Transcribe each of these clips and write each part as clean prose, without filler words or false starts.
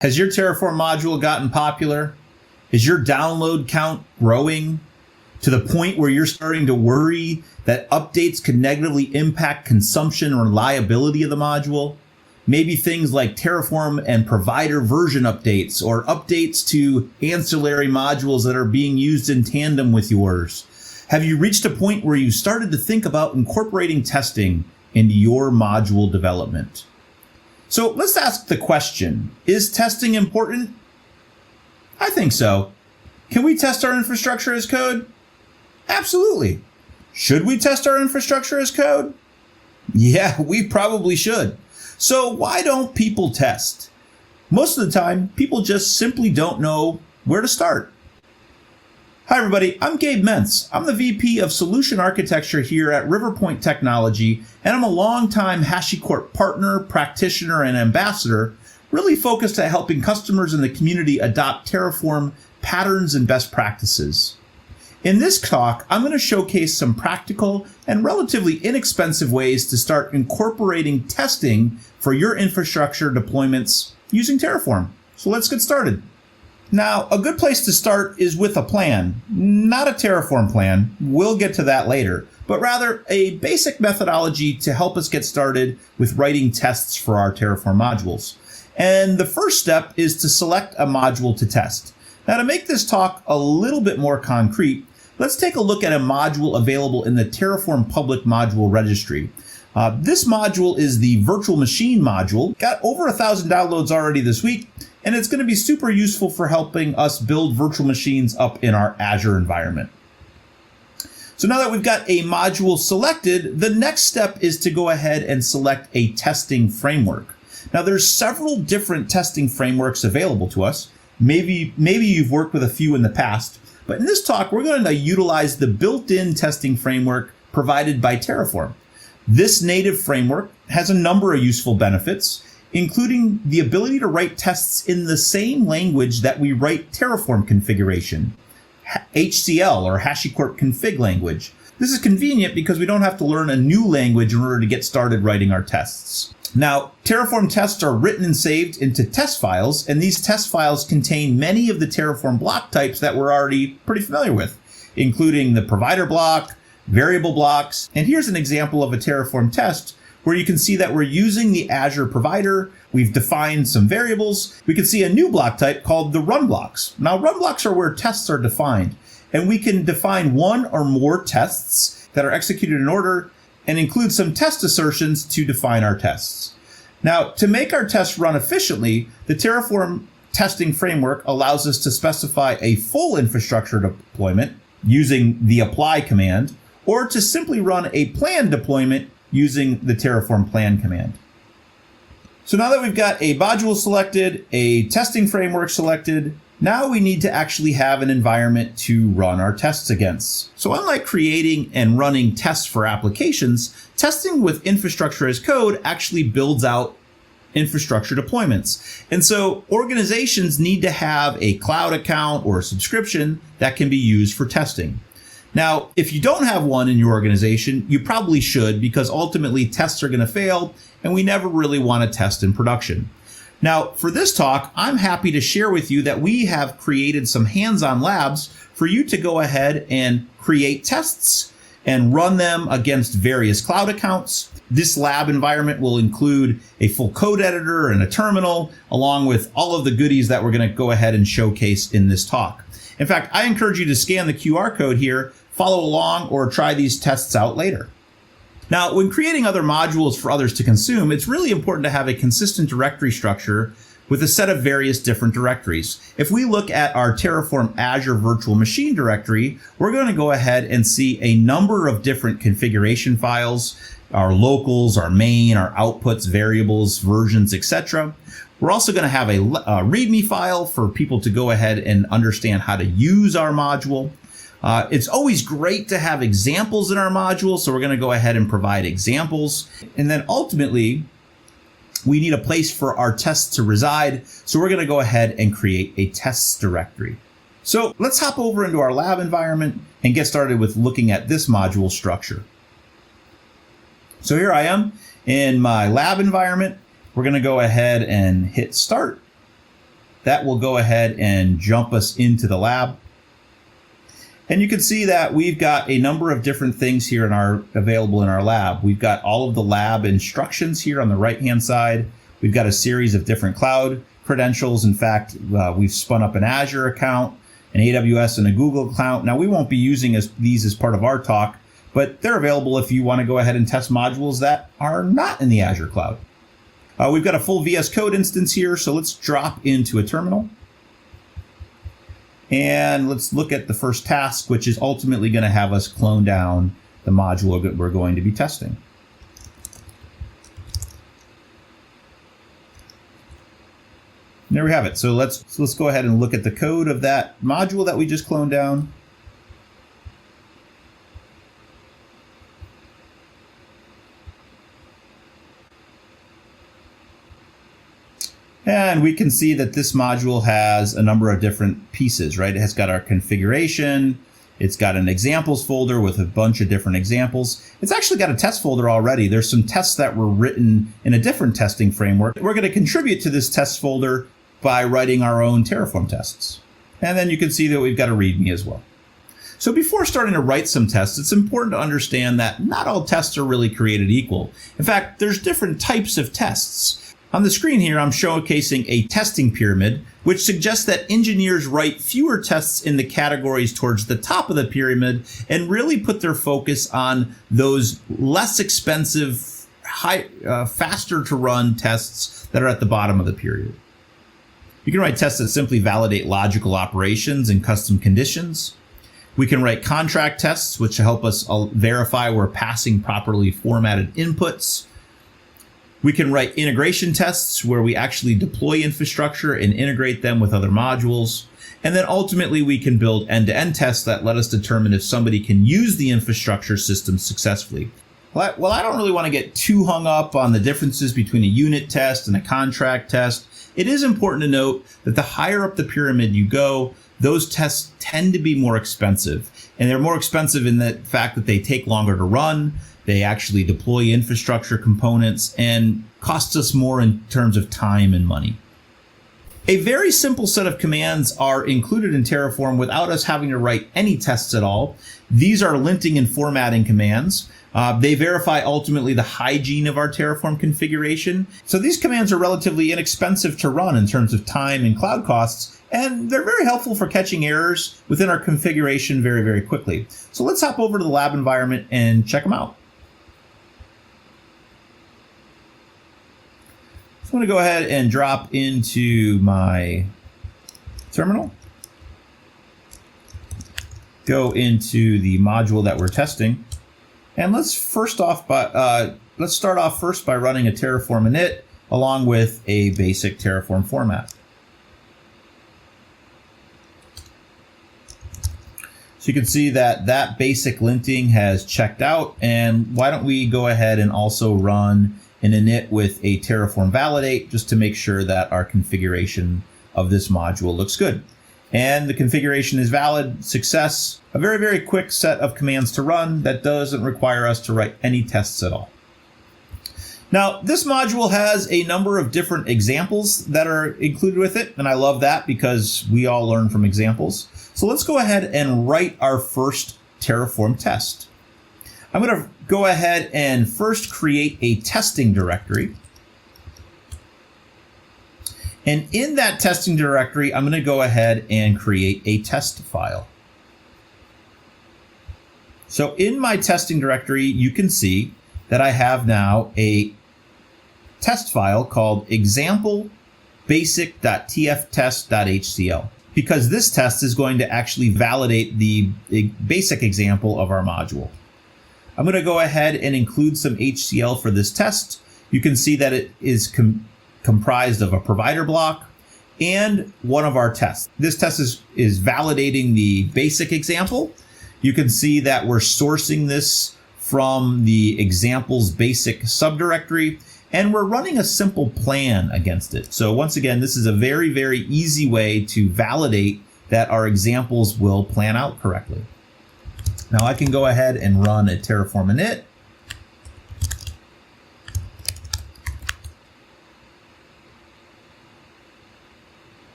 Has your Terraform module gotten popular? Is your download count growing to the point where you're starting to worry that updates could negatively impact consumption or reliability of the module? Maybe things like Terraform and provider version updates or updates to ancillary modules that are being used in tandem with yours. Have you reached a point where you started to think about incorporating testing into your module development? So let's ask the question, is testing important? I think so. Can we test our infrastructure as code? Absolutely. Should we test our infrastructure as code? Yeah, we probably should. So why don't people test? Most of the time, people just simply don't know where to start. Hi everybody, I'm Gabe Maentz. I'm the VP of Solution Architecture here at Riverpoint Technology, and I'm a longtime HashiCorp partner, practitioner, and ambassador, really focused at helping customers in the community adopt Terraform patterns and best practices. In this talk, I'm going to showcase some practical and relatively inexpensive ways to start incorporating testing for your infrastructure deployments using Terraform. So let's get started. Now, a good place to start is with a plan, not a Terraform plan. We'll get to that later, but rather a basic methodology to help us get started with writing tests for our Terraform modules. And the first step is to select a module to test. Now, to make this talk a little bit more concrete, let's take a look at a module available in the Terraform public module registry. This module is the virtual machine module. Got over 1,000 downloads already this week, and it's going to be super useful for helping us build virtual machines up in our Azure environment. So now that we've got a module selected, the next step is to go ahead and select a testing framework. Now there's several different testing frameworks available to us. Maybe you've worked with a few in the past, but in this talk, we're going to utilize the built-in testing framework provided by Terraform. This native framework has a number of useful benefits, including the ability to write tests in the same language that we write Terraform configuration, HCL or HashiCorp config language. This is convenient because we don't have to learn a new language in order to get started writing our tests. Now, Terraform tests are written and saved into test files, and these test files contain many of the Terraform block types that we're already pretty familiar with, including the provider block, variable blocks, and here's an example of a Terraform test where you can see that we're using the Azure provider. We've defined some variables. We can see a new block type called the run blocks. Now, run blocks are where tests are defined, and we can define one or more tests that are executed in order and include some test assertions to define our tests. Now, to make our tests run efficiently, the Terraform testing framework allows us to specify a full infrastructure deployment using the apply command, or to simply run a planned deployment using the Terraform plan command. So now that we've got a module selected, a testing framework selected, now we need to actually have an environment to run our tests against. So unlike creating and running tests for applications, testing with infrastructure as code actually builds out infrastructure deployments. And so organizations need to have a cloud account or a subscription that can be used for testing. Now, if you don't have one in your organization, you probably should, because ultimately tests are going to fail and we never really want to test in production. Now, for this talk, I'm happy to share with you that we have created some hands-on labs for you to go ahead and create tests and run them against various cloud accounts. This lab environment will include a full code editor and a terminal, along with all of the goodies that we're going to go ahead and showcase in this talk. In fact, I encourage you to scan the QR code here, follow along, or try these tests out later. Now, when creating other modules for others to consume, it's really important to have a consistent directory structure with a set of various different directories. If we look at our Terraform Azure Virtual Machine directory, we're going to go ahead and see a number of different configuration files, our locals, our main, our outputs, variables, versions, etc. We're also going to have a README file for people to go ahead and understand how to use our module. It's always great to have examples in our module, so we're going to go ahead and provide examples. And then ultimately, we need a place for our tests to reside, so we're going to go ahead and create a tests directory. So let's hop over into our lab environment and get started with looking at this module structure. So here I am in my lab environment. We're going to go ahead and hit start. that will go ahead and jump us into the lab. And you can see that we've got a number of different things here available in our lab. We've got all of the lab instructions here on the right-hand side. We've got a series of different cloud credentials. In fact, we've spun up an Azure account, an AWS, and a Google account. Now, we won't be using these as part of our talk, but they're available if you want to go ahead and test modules that are not in the Azure cloud. We've got a full VS Code instance here, so let's drop into a terminal. And let's look at the first task, which is ultimately going to have us clone down the module that we're going to be testing. And there we have it. So let's go ahead and look at the code of that module that we just cloned down. And we can see that this module has a number of different pieces, right? It has got our configuration. It's got an examples folder with a bunch of different examples. It's actually got a test folder already. There's some tests that were written in a different testing framework. We're going to contribute to this test folder by writing our own Terraform tests. And then you can see that we've got a README as well. So before starting to write some tests, it's important to understand that not all tests are really created equal. In fact, there's different types of tests. On the screen here, I'm showcasing a testing pyramid, which suggests that engineers write fewer tests in the categories towards the top of the pyramid and really put their focus on those less expensive, faster to run tests that are at the bottom of the pyramid. You can write tests that simply validate logical operations and custom conditions. We can write contract tests, which help us verify we're passing properly formatted inputs. We can write integration tests where we actually deploy infrastructure and integrate them with other modules. And then ultimately we can build end-to-end tests that let us determine if somebody can use the infrastructure system successfully. Well, I don't really want to get too hung up on the differences between a unit test and a contract test. It is important to note that the higher up the pyramid you go, those tests tend to be more expensive. And they're more expensive in the fact that they take longer to run. They actually deploy infrastructure components and cost us more in terms of time and money. A very simple set of commands are included in Terraform without us having to write any tests at all. These are linting and formatting commands. They verify ultimately the hygiene of our Terraform configuration. So these commands are relatively inexpensive to run in terms of time and cloud costs, and they're very helpful for catching errors within our configuration very, very quickly. So let's hop over to the lab environment and check them out. I'm going to go ahead and drop into my terminal. Go into the module that we're testing. And let's start off first by running a Terraform init along with a basic Terraform format. So you can see that basic linting has checked out. And why don't we go ahead and also run an init with a Terraform validate just to make sure that our configuration of this module looks good. And the configuration is valid, success, a very, very quick set of commands to run that doesn't require us to write any tests at all. Now, this module has a number of different examples that are included with it, and I love that because we all learn from examples. So let's go ahead and write our first Terraform test. I'm going to go ahead and first create a testing directory. And in that testing directory, I'm going to go ahead and create a test file. So in my testing directory, you can see that I have now a test file called example basic.tftest.htcl, because this test is going to actually validate the basic example of our module. I'm going to go ahead and include some HCL for this test. You can see that it is comprised of a provider block and one of our tests. This test is validating the basic example. You can see that we're sourcing this from the examples basic subdirectory, and we're running a simple plan against it. So once again, this is a very, very easy way to validate that our examples will plan out correctly. Now I can go ahead and run a Terraform init.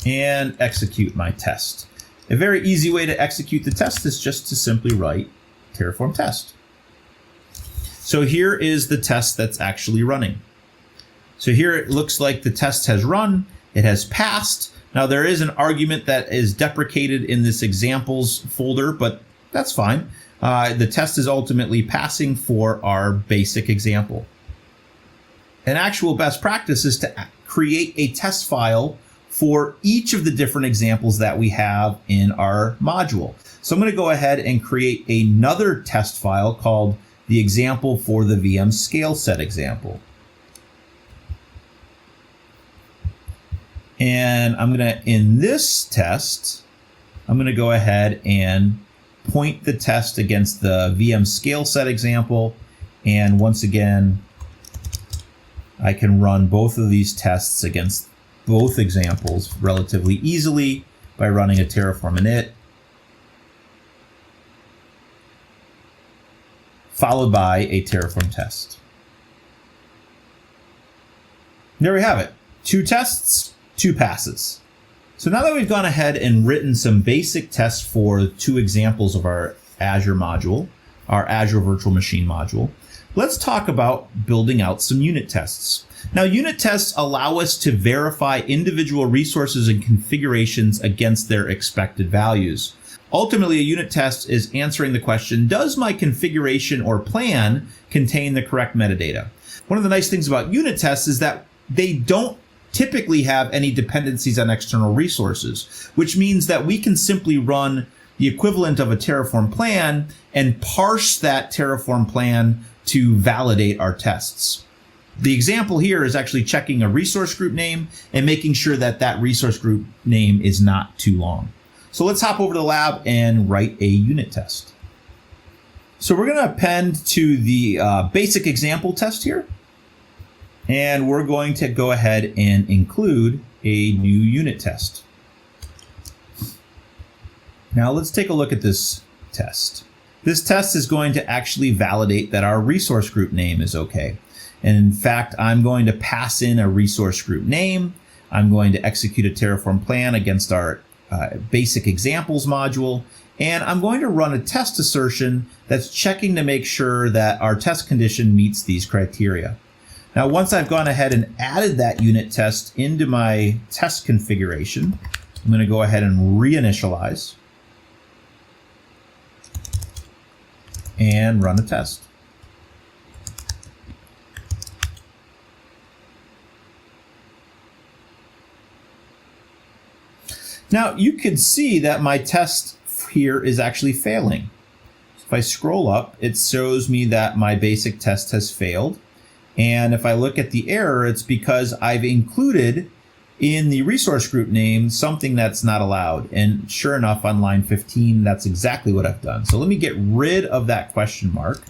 and execute my test. A very easy way to execute the test is just to simply write Terraform test. So here is the test that's actually running. So here it looks like the test has run. It has passed. Now there is an argument that is deprecated in this examples folder, but that's fine. The test is ultimately passing for our basic example. An actual best practice is to create a test file for each of the different examples that we have in our module. So I'm going to go ahead and create another test file called the example for the VM scale set example. And I'm going to, in this test, I'm going to go ahead and point the test against the VM scale set example. And once again, I can run both of these tests against both examples relatively easily by running a Terraform init, followed by a Terraform test. There we have it. 2 tests, 2 passes. So now that we've gone ahead and written some basic tests for 2 examples of our Azure module, our Azure Virtual Machine module, let's talk about building out some unit tests. Now, unit tests allow us to verify individual resources and configurations against their expected values. Ultimately, a unit test is answering the question, does my configuration or plan contain the correct metadata? One of the nice things about unit tests is that they don't typically have any dependencies on external resources, which means that we can simply run the equivalent of a Terraform plan and parse that Terraform plan to validate our tests. The example here is actually checking a resource group name and making sure that that resource group name is not too long. So let's hop over to the lab and write a unit test. So we're going to append to the basic example test here. And we're going to go ahead and include a new unit test. Now let's take a look at this test. This test is going to actually validate that our resource group name is okay. And in fact, I'm going to pass in a resource group name. I'm going to execute a Terraform plan against our basic examples module. And I'm going to run a test assertion that's checking to make sure that our test condition meets these criteria. Now, once I've gone ahead and added that unit test into my test configuration, I'm going to go ahead and reinitialize and run a test. Now, you can see that my test here is actually failing. If I scroll up, it shows me that my basic test has failed. And if I look at the error, it's because I've included in the resource group name something that's not allowed. And sure enough, on line 15, that's exactly what I've done. So let me get rid of that question mark.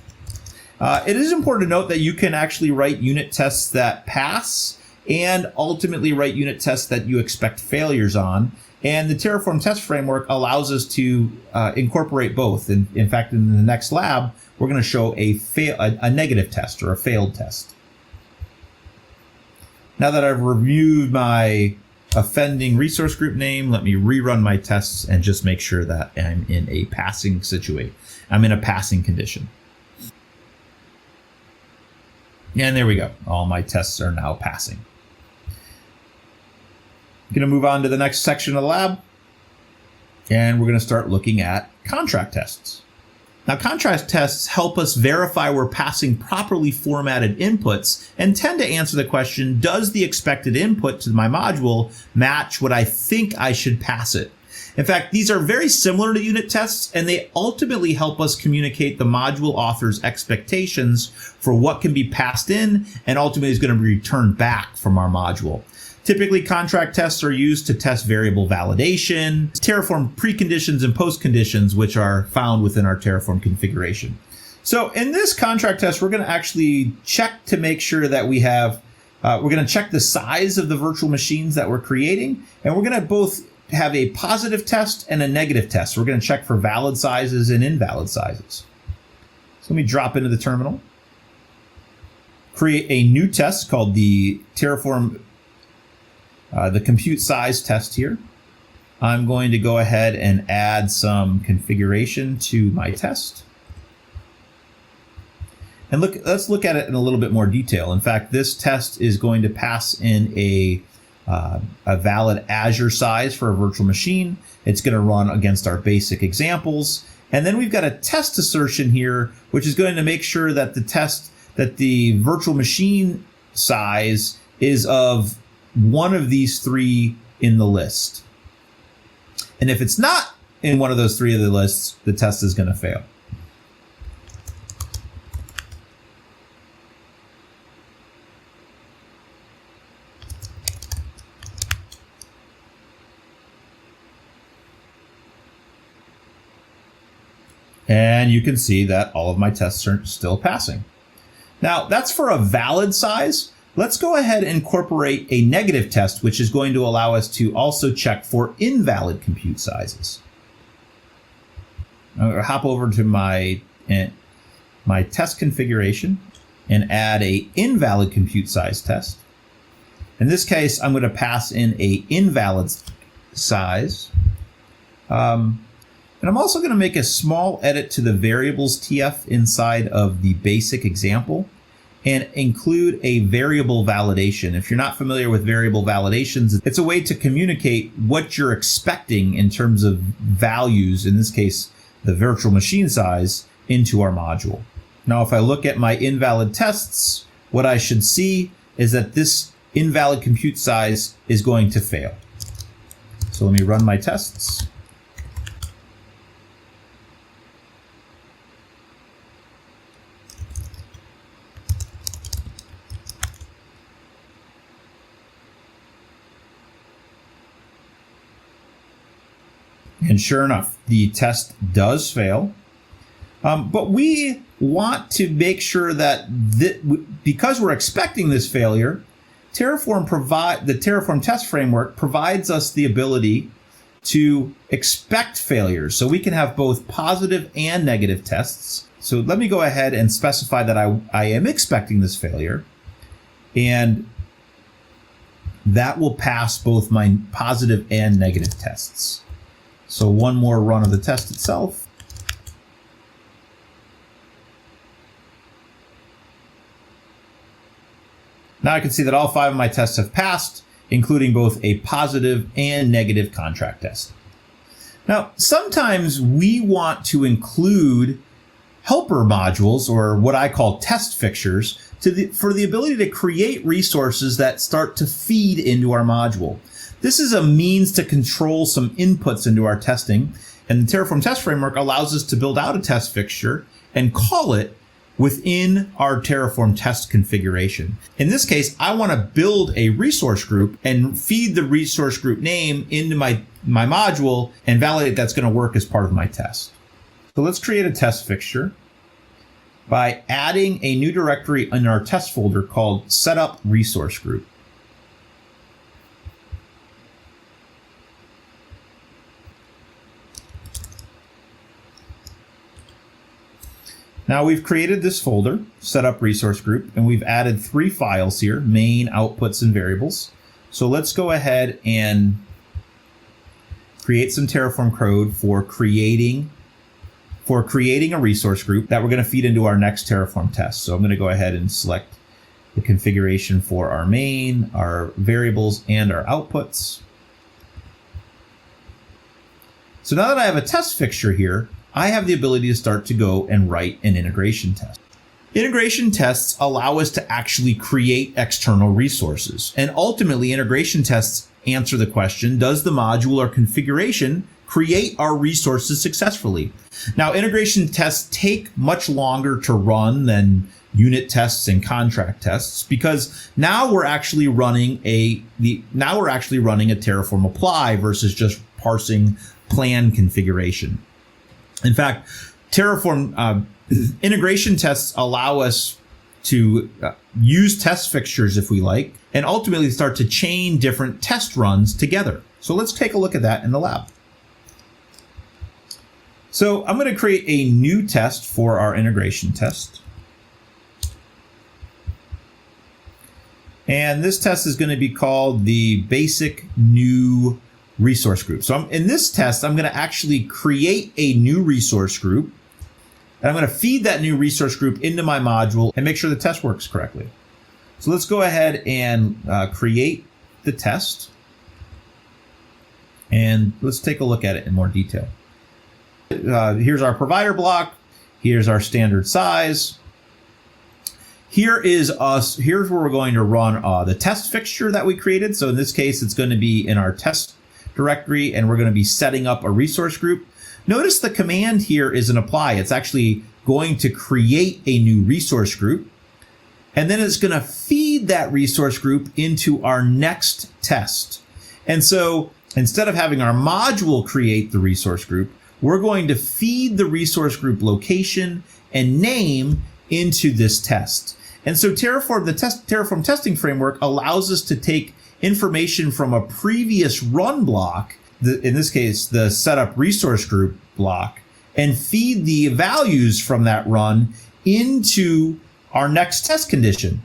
It is important to note that you can actually write unit tests that pass and ultimately write unit tests that you expect failures on. And the Terraform test framework allows us to incorporate both. In fact, in the next lab, we're going to show a negative test or a failed test. Now that I've reviewed my offending resource group name, let me rerun my tests and just make sure that I'm in a passing situation. I'm in a passing condition. And there we go. All my tests are now passing. I'm going to move on to the next section of the lab. And we're going to start looking at contract tests. Now, contract tests help us verify we're passing properly formatted inputs and tend to answer the question, does the expected input to my module match what I think I should pass it? In fact, these are very similar to unit tests, and they ultimately help us communicate the module author's expectations for what can be passed in and ultimately is going to be returned back from our module. Typically, contract tests are used to test variable validation, Terraform preconditions and postconditions, which are found within our Terraform configuration. So in this contract test, we're going to actually check to make sure that we have, we're going to check the size of the virtual machines that we're creating, and we're going to both have a positive test and a negative test. We're going to check for valid sizes and invalid sizes. So let me drop into the terminal, create a new test called the Terraform the compute size test here. I'm going to go ahead and add some configuration to my test. And let's look at it in a little bit more detail. In fact, this test is going to pass in a valid Azure size for a virtual machine. It's going to run against our basic examples. And then we've got a test assertion here, which is going to make sure that the virtual machine size is of one of these three in the list. And if it's not in one of those three of the lists, the test is going to fail. And you can see that all of my tests are still passing. Now, that's for a valid size. Let's go ahead and incorporate a negative test, which is going to allow us to also check for invalid compute sizes. I'm going to hop over to my test configuration and add a invalid compute size test. In this case, I'm going to pass in a invalid size. And I'm also going to make a small edit to the variables TF inside of the basic example and include a variable validation. If you're not familiar with variable validations, it's a way to communicate what you're expecting in terms of values, in this case, the virtual machine size, into our module. Now, if I look at my invalid tests, what I should see is that this invalid compute size is going to fail. So let me run my tests. And sure enough, the test does fail. But we want to make sure that because we're expecting this failure, the Terraform test framework provides us the ability to expect failures. So we can have both positive and negative tests. So let me go ahead and specify that I am expecting this failure. And that will pass both my positive and negative tests. So one more run of the test itself. Now I can see that all 5 of my tests have passed, including both a positive and negative contract test. Now, sometimes we want to include helper modules, or what I call test fixtures, for the ability to create resources that start to feed into our module. This is a means to control some inputs into our testing, and the Terraform test framework allows us to build out a test fixture and call it within our Terraform test configuration. In this case, I want to build a resource group and feed the resource group name into my module and validate that's going to work as part of my test. So let's create a test fixture by adding a new directory in our test folder called setup resource group. Now we've created this folder, setup resource group, and we've added 3 files here, main, outputs, and variables. So let's go ahead and create some Terraform code for creating a resource group that we're going to feed into our next Terraform test. So I'm going to go ahead and select the configuration for our main, our variables, and our outputs. So now that I have a test fixture here, I have the ability to start to go and write an integration test. Integration tests allow us to actually create external resources. And ultimately, integration tests answer the question, does the module or configuration create our resources successfully? Now, integration tests take much longer to run than unit tests and contract tests, because now we're actually running a Terraform apply versus just parsing plan configuration. In fact, Terraform integration tests allow us to use test fixtures if we like, and ultimately start to chain different test runs together. So let's take a look at that in the lab. So I'm going to create a new test for our integration test. And this test is going to be called the basic new resource group. So in this test, I'm going to actually create a new resource group. And I'm going to feed that new resource group into my module and make sure the test works correctly. So let's go ahead and create the test. And let's take a look at it in more detail. Here's our provider block. Here's our standard size. Here's where we're going to run the test fixture that we created. So in this case, it's going to be in our test directory, and we're going to be setting up a resource group. Notice the command here is an apply. It's actually going to create a new resource group, and then it's going to feed that resource group into our next test. And so instead of having our module create the resource group, we're going to feed the resource group location and name into this test. And so Terraform, the Terraform testing framework, allows us to take information from a previous run block, in this case, the setup resource group block, and feed the values from that run into our next test condition,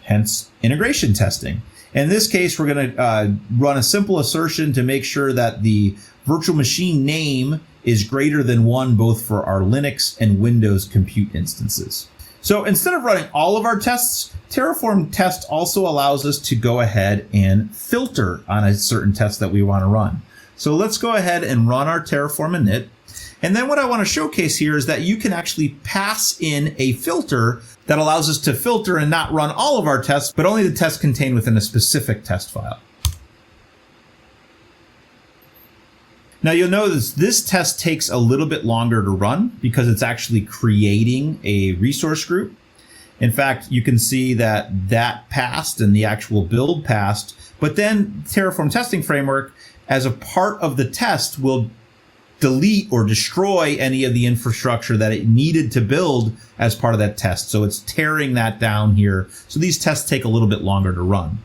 hence integration testing. In this case, we're going to run a simple assertion to make sure that the virtual machine name is greater than 1, both for our Linux and Windows compute instances. So instead of running all of our tests, Terraform test also allows us to go ahead and filter on a certain test that we want to run. So let's go ahead and run our Terraform init. And then what I want to showcase here is that you can actually pass in a filter that allows us to filter and not run all of our tests, but only the tests contained within a specific test file. Now you'll notice this test takes a little bit longer to run because it's actually creating a resource group. In fact, you can see that passed and the actual build passed, but then Terraform testing framework, as a part of the test, will delete or destroy any of the infrastructure that it needed to build as part of that test. So it's tearing that down here. So these tests take a little bit longer to run.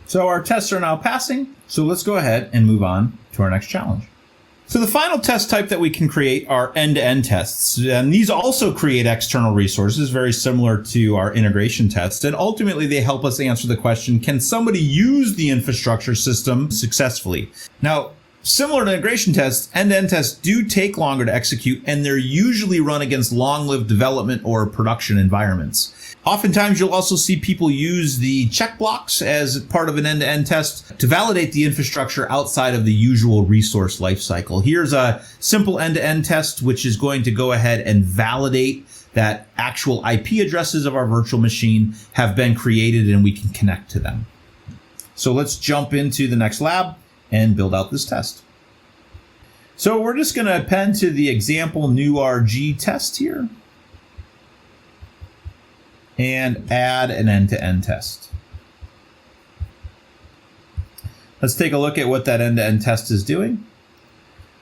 So our tests are now passing. So let's go ahead and move on to our next challenge. So the final test type that we can create are end-to-end tests. And these also create external resources, very similar to our integration tests. And ultimately, they help us answer the question, can somebody use the infrastructure system successfully? Now, similar to integration tests, end-to-end tests do take longer to execute, and they're usually run against long-lived development or production environments. Oftentimes, you'll also see people use the check blocks as part of an end-to-end test to validate the infrastructure outside of the usual resource lifecycle. Here's a simple end-to-end test, which is going to go ahead and validate that actual IP addresses of our virtual machine have been created and we can connect to them. So let's jump into the next lab and build out this test. So we're just going to append to the example new RG test here and add an end-to-end test. Let's take a look at what that end-to-end test is doing.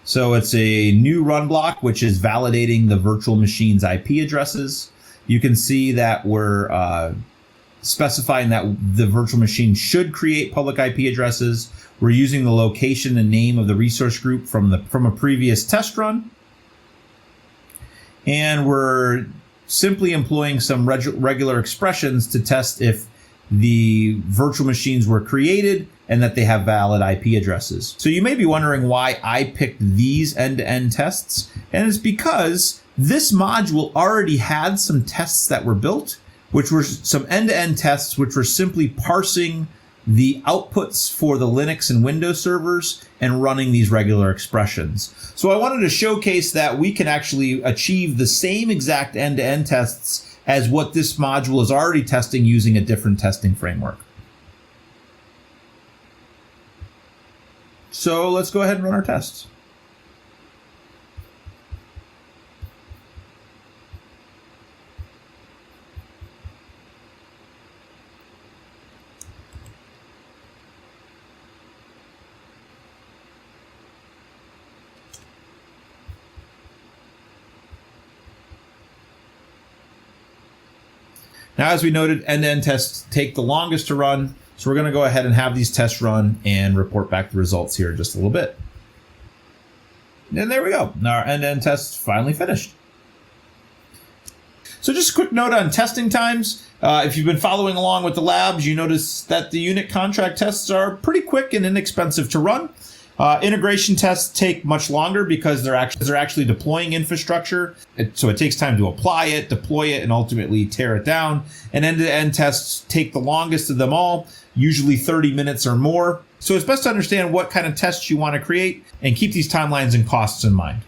So it's a new run block, which is validating the virtual machine's IP addresses. You can see that we're specifying that the virtual machine should create public IP addresses. We're using the location and name of the resource group from a previous test run. And we're simply employing some regular expressions to test if the virtual machines were created and that they have valid IP addresses. So you may be wondering why I picked these end-to-end tests, and it's because this module already had some tests that were built, which were some end-to-end tests, which were simply parsing the outputs for the Linux and Windows servers and running these regular expressions. So I wanted to showcase that we can actually achieve the same exact end-to-end tests as what this module is already testing using a different testing framework. So let's go ahead and run our tests. Now, as we noted, end-to-end tests take the longest to run, so we're going to go ahead and have these tests run and report back the results here in just a little bit. And there we go. Now our end-to-end test finally finished. So just a quick note on testing times. If you've been following along with the labs, you notice that the unit contract tests are pretty quick and inexpensive to run. Integration tests take much longer because they're actually deploying infrastructure. So it takes time to apply it, deploy it, and ultimately tear it down. And end-to-end tests take the longest of them all, usually 30 minutes or more. So it's best to understand what kind of tests you want to create and keep these timelines and costs in mind.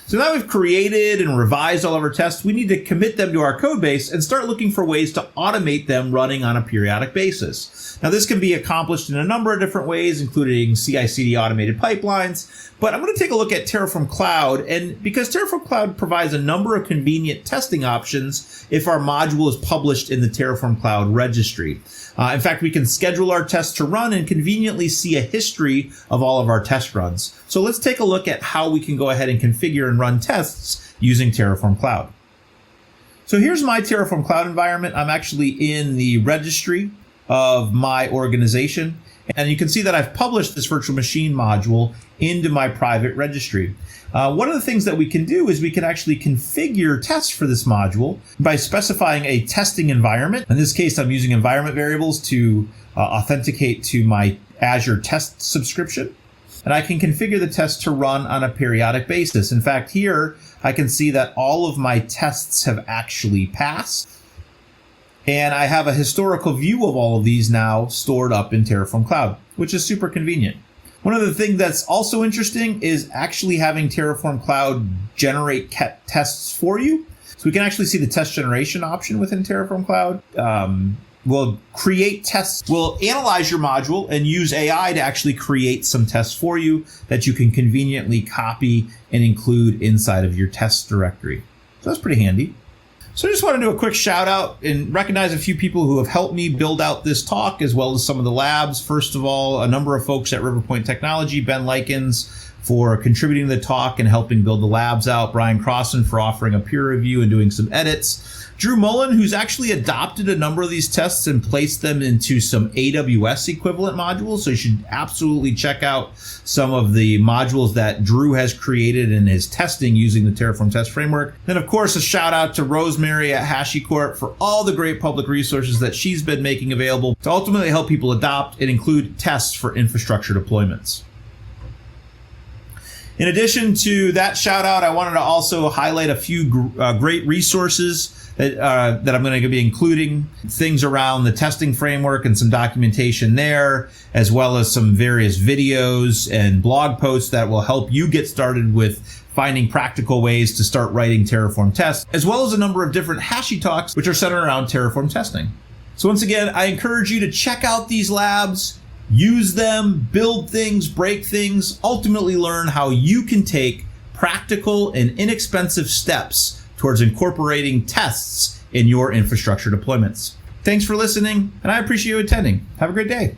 So now we've created and revised all of our tests, we need to commit them to our code base and start looking for ways to automate them running on a periodic basis. Now this can be accomplished in a number of different ways, including CI/CD automated pipelines, but I'm going to take a look at Terraform Cloud, and because Terraform Cloud provides a number of convenient testing options if our module is published in the Terraform Cloud registry. In fact, we can schedule our tests to run and conveniently see a history of all of our test runs. So let's take a look at how we can go ahead and configure and run tests using Terraform Cloud. So here's my Terraform Cloud environment. I'm actually in the registry of my organization. And you can see that I've published this virtual machine module into my private registry. One of the things that we can do is we can actually configure tests for this module by specifying a testing environment. In this case, I'm using environment variables to authenticate to my Azure test subscription. And I can configure the test to run on a periodic basis. In fact, here I can see that all of my tests have actually passed. And I have a historical view of all of these now stored up in Terraform Cloud, which is super convenient. One of the things that's also interesting is actually having Terraform Cloud generate tests for you. So we can actually see the test generation option within Terraform Cloud. We'll create tests. We'll analyze your module and use AI to actually create some tests for you that you can conveniently copy and include inside of your test directory. So that's pretty handy. So I just want to do a quick shout out and recognize a few people who have helped me build out this talk, as well as some of the labs. First of all, a number of folks at Riverpoint Technology, Ben Likens for contributing to the talk and helping build the labs out, Brian Crossan for offering a peer review and doing some edits, Drew Mullen, who's actually adopted a number of these tests and placed them into some AWS equivalent modules. So you should absolutely check out some of the modules that Drew has created and is testing using the Terraform test framework. Then, of course, a shout out to Rosemary at HashiCorp for all the great public resources that she's been making available to ultimately help people adopt and include tests for infrastructure deployments. In addition to that shout out, I wanted to also highlight a few great resources that I'm going to be including, things around the testing framework and some documentation there, as well as some various videos and blog posts that will help you get started with finding practical ways to start writing Terraform tests, as well as a number of different Hashi talks, which are centered around Terraform testing. So once again, I encourage you to check out these labs, use them, build things, break things, ultimately learn how you can take practical and inexpensive steps towards incorporating tests in your infrastructure deployments. Thanks for listening, and I appreciate you attending. Have a great day.